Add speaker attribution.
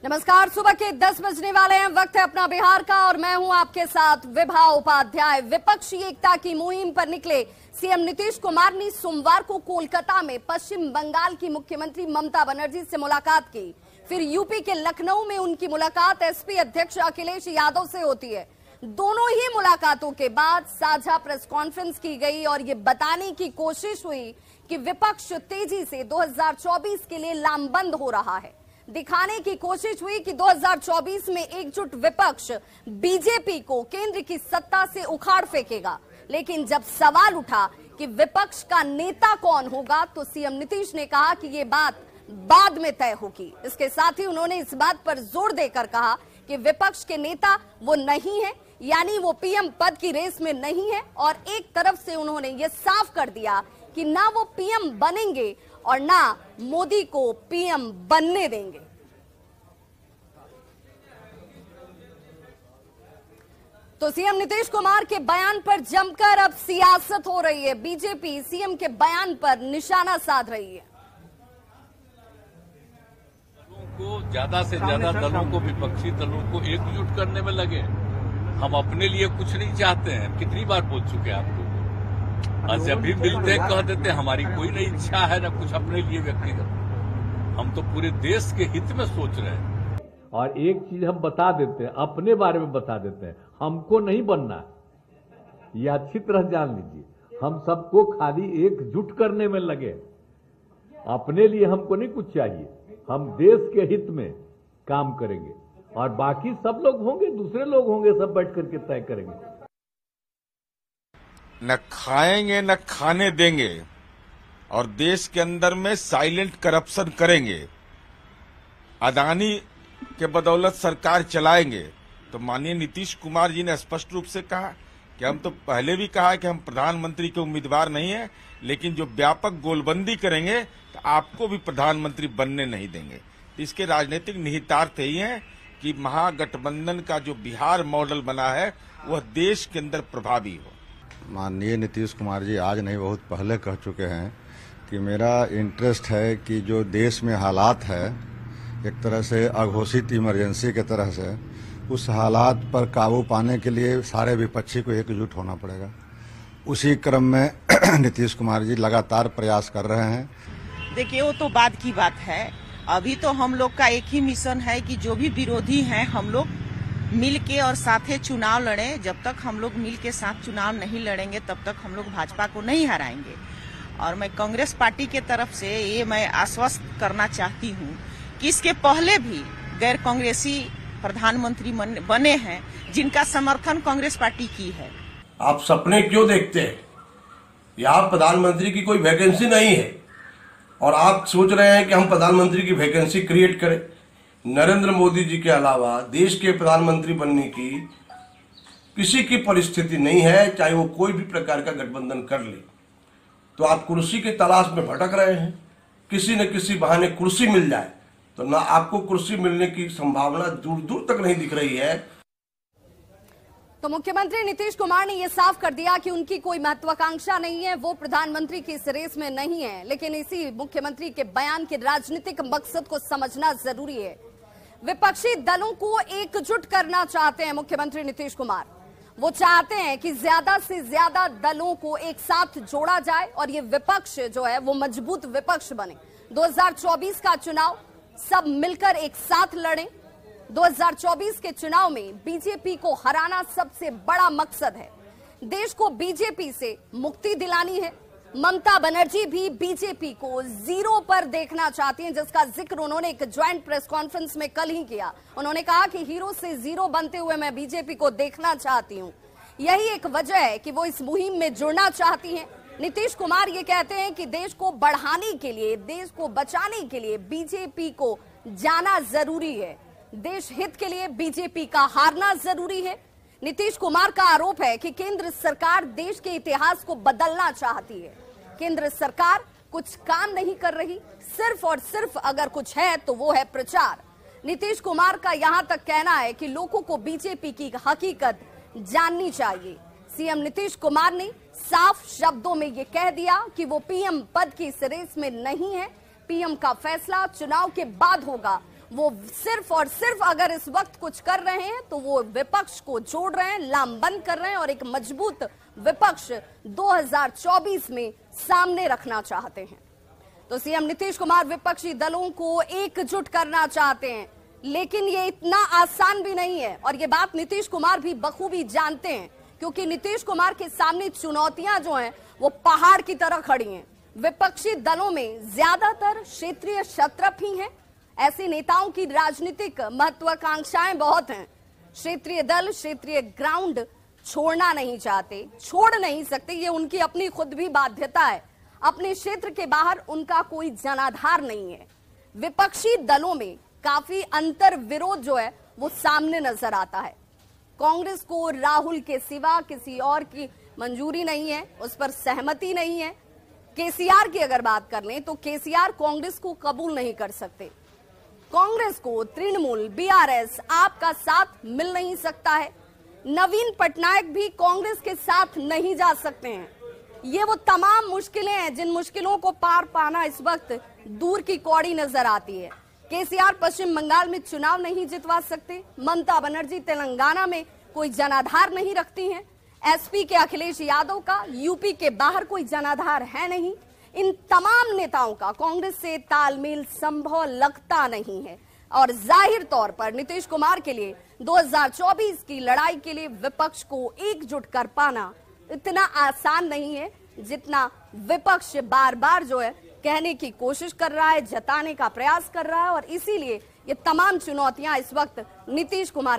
Speaker 1: नमस्कार, सुबह के 10 बजने वाले हैं। वक्त है अपना बिहार का और मैं हूं आपके साथ विभा उपाध्याय। विपक्षी एकता की मुहिम पर निकले सीएम नीतीश कुमार ने सोमवार को कोलकाता में पश्चिम बंगाल की मुख्यमंत्री ममता बनर्जी से मुलाकात की। फिर यूपी के लखनऊ में उनकी मुलाकात एसपी अध्यक्ष अखिलेश यादव से होती है। दोनों ही मुलाकातों के बाद साझा प्रेस कॉन्फ्रेंस की गई और ये बताने की कोशिश हुई कि विपक्ष तेजी से 2024 के लिए लामबंद हो रहा है। दिखाने की कोशिश हुई कि 2024 में एकजुट विपक्ष बीजेपी को केंद्र की सत्ता से उखाड़ फेंकेगा। लेकिन जब सवाल उठा कि विपक्ष का नेता कौन होगा, तो सीएम नीतीश ने कहा कि ये बात बाद में तय होगी। इसके साथ ही उन्होंने इस बात पर जोर देकर कहा कि विपक्ष के नेता वो नहीं है, यानी वो पीएम पद की रेस में नहीं है। और एक तरफ से उन्होंने ये साफ कर दिया कि ना वो पीएम बनेंगे और ना मोदी को पीएम बनने देंगे। तो सीएम नीतीश कुमार के बयान पर जमकर अब सियासत हो रही है। बीजेपी सीएम के बयान पर निशाना साध रही है।
Speaker 2: को ज्यादा से ज्यादा दलों को, विपक्षी दलों को एकजुट करने में लगे। हम अपने लिए कुछ नहीं चाहते हैं। कितनी बार बोल चुके हैं आपको। और जब भी मिलते हैं कह देते हैं हमारी कोई नहीं इच्छा है ना कुछ अपने लिए व्यक्तिगत। हम तो पूरे देश के हित में सोच रहे हैं।
Speaker 3: और एक चीज हम बता देते हैं, अपने बारे में बता देते हैं, हमको नहीं बनना है। ये अच्छी तरह जान लीजिए। हम सबको खाली एकजुट करने में लगे। अपने लिए हमको नहीं कुछ चाहिए। हम देश के हित में काम करेंगे और बाकी सब लोग होंगे, दूसरे लोग होंगे, सब बैठ करके तय करेंगे।
Speaker 4: न खाएंगे न खाने देंगे और देश के अंदर में साइलेंट करप्शन करेंगे। अदानी के बदौलत सरकार चलाएंगे। तो माननीय नीतीश कुमार जी ने स्पष्ट रूप से कहा कि हम तो पहले भी कहा है कि हम प्रधानमंत्री के उम्मीदवार नहीं है, लेकिन जो व्यापक गोलबंदी करेंगे तो आपको भी प्रधानमंत्री बनने नहीं देंगे। तो इसके राजनीतिक निहितार्थ यही है कि महागठबंधन का जो बिहार मॉडल बना है वह देश के अंदर प्रभावी हो।
Speaker 5: माननीय नीतीश कुमार जी आज नहीं बहुत पहले कह चुके हैं कि मेरा इंटरेस्ट है कि जो देश में हालात है एक तरह से अघोषित इमरजेंसी के तरह से, उस हालात पर काबू पाने के लिए सारे विपक्षी को एकजुट होना पड़ेगा। उसी क्रम में नीतीश कुमार जी लगातार प्रयास कर रहे हैं।
Speaker 6: देखिए, वो तो बाद की बात है। अभी तो हम लोग का एक ही मिशन है कि जो भी विरोधी हैं हम लोग मिल के और साथे चुनाव लड़ें। जब तक हम लोग मिल के साथ चुनाव नहीं लड़ेंगे तब तक हम लोग भाजपा को नहीं हराएंगे। और मैं कांग्रेस पार्टी के तरफ से ये मैं आश्वस्त करना चाहती हूँ कि इसके पहले भी गैर कांग्रेसी प्रधानमंत्री बने हैं जिनका समर्थन कांग्रेस पार्टी की है।
Speaker 7: आप सपने क्यों देखते हैं? यहाँ प्रधानमंत्री की कोई वैकेंसी नहीं है और आप सोच रहे हैं कि हम प्रधानमंत्री की वैकेंसी क्रिएट करें। नरेंद्र मोदी जी के अलावा देश के प्रधानमंत्री बनने की किसी की परिस्थिति नहीं है, चाहे वो कोई भी प्रकार का गठबंधन कर ले। तो आप कुर्सी की तलाश में भटक रहे हैं। किसी न किसी बहाने कुर्सी मिल जाए तो ना आपको कुर्सी मिलने की संभावना दूर दूर तक नहीं दिख रही है।
Speaker 1: तो मुख्यमंत्री नीतीश कुमार ने यह साफ कर दिया कि उनकी कोई महत्वाकांक्षा नहीं है, वो प्रधानमंत्री की इस रेस में नहीं है। लेकिन इसी मुख्यमंत्री के बयान के राजनीतिक मकसद को समझना जरूरी है। विपक्षी दलों को एकजुट करना चाहते हैं मुख्यमंत्री नीतीश कुमार। वो चाहते हैं कि ज्यादा से ज्यादा दलों को एक साथ जोड़ा जाए और ये विपक्ष जो है वो मजबूत विपक्ष बने। 2024 का चुनाव सब मिलकर एक साथ लड़ें। 2024 के चुनाव में बीजेपी को हराना सबसे बड़ा मकसद है। देश को बीजेपी से मुक्ति दिलानी है। ममता बनर्जी भी बीजेपी को जीरो पर देखना चाहती हैं, जिसका जिक्र उन्होंने एक ज्वाइंट प्रेस कॉन्फ्रेंस में कल ही किया। उन्होंने कहा कि हीरो से जीरो बनते हुए मैं बीजेपी को देखना चाहती हूं। यही एक वजह है कि वो इस मुहिम में जुड़ना चाहती हैं। नीतीश कुमार ये कहते हैं कि देश को बढ़ाने के लिए, देश को बचाने के लिए बीजेपी को जाना जरूरी है। देश हित के लिए बीजेपी का हारना जरूरी है। नीतीश कुमार का आरोप है कि केंद्र सरकार देश के इतिहास को बदलना चाहती है। केंद्र सरकार कुछ काम नहीं कर रही, सिर्फ और सिर्फ अगर कुछ है तो वो है प्रचार। नीतीश कुमार का यहां तक कहना है कि लोगों को बीजेपी की हकीकत जाननी चाहिए। सीएम नीतीश कुमार ने साफ शब्दों में ये कह दिया कि वो पीएम पद की इस रेस में नहीं है। पीएम का फैसला चुनाव के बाद होगा वो सिर्फ और सिर्फ अगर इस वक्त कुछ कर रहे हैं तो वो विपक्ष को जोड़ रहे हैं, लामबंद कर रहे हैं और एक मजबूत विपक्ष 2024 में सामने रखना चाहते हैं। तो सीएम नीतीश कुमार विपक्षी दलों को एकजुट करना चाहते हैं, लेकिन ये इतना आसान भी नहीं है और ये बात नीतीश कुमार भी बखूबी जानते हैं, क्योंकि नीतीश कुमार के सामने चुनौतियां जो हैं वो पहाड़ की तरह खड़ी हैं। विपक्षी दलों में ज्यादातर क्षेत्रीय क्षत्रप ही हैं। ऐसे नेताओं की राजनीतिक महत्वाकांक्षाएं बहुत हैं। क्षेत्रीय दल क्षेत्रीय ग्राउंड छोड़ना नहीं चाहते, छोड़ नहीं सकते, ये उनकी अपनी खुद भी बाध्यता है। अपने क्षेत्र के बाहर उनका कोई जनाधार नहीं है। विपक्षी दलों में काफी अंतर विरोध जो है वो सामने नजर आता है। कांग्रेस को राहुल के सिवा किसी और की मंजूरी नहीं है, उस पर सहमति नहीं है। केसीआर की अगर बात कर लें तो केसीआर कांग्रेस को कबूल नहीं कर सकते। कांग्रेस को तृणमूल, बीआरएस, आप का साथ मिल नहीं सकता है। नवीन पटनायक भी कांग्रेस के साथ नहीं जा सकते हैं। ये वो तमाम मुश्किलें हैं जिन मुश्किलों को पार पाना इस वक्त दूर की कौड़ी नजर आती है। केसीआर पश्चिम बंगाल में चुनाव नहीं जितवा सकते। ममता बनर्जी तेलंगाना में कोई जनाधार नहीं रखती हैं। एसपी के अखिलेश यादव का यूपी के बाहर कोई जनाधार है नहीं। इन तमाम नेताओं का कांग्रेस से तालमेल संभव लगता नहीं है और जाहिर तौर पर नीतीश कुमार के लिए 2024 की लड़ाई के लिए विपक्ष को एकजुट कर पाना इतना आसान नहीं है जितना विपक्ष बार बार जो है कहने की कोशिश कर रहा है, जताने का प्रयास कर रहा है। और इसीलिए ये तमाम चुनौतियां इस वक्त नीतीश कुमार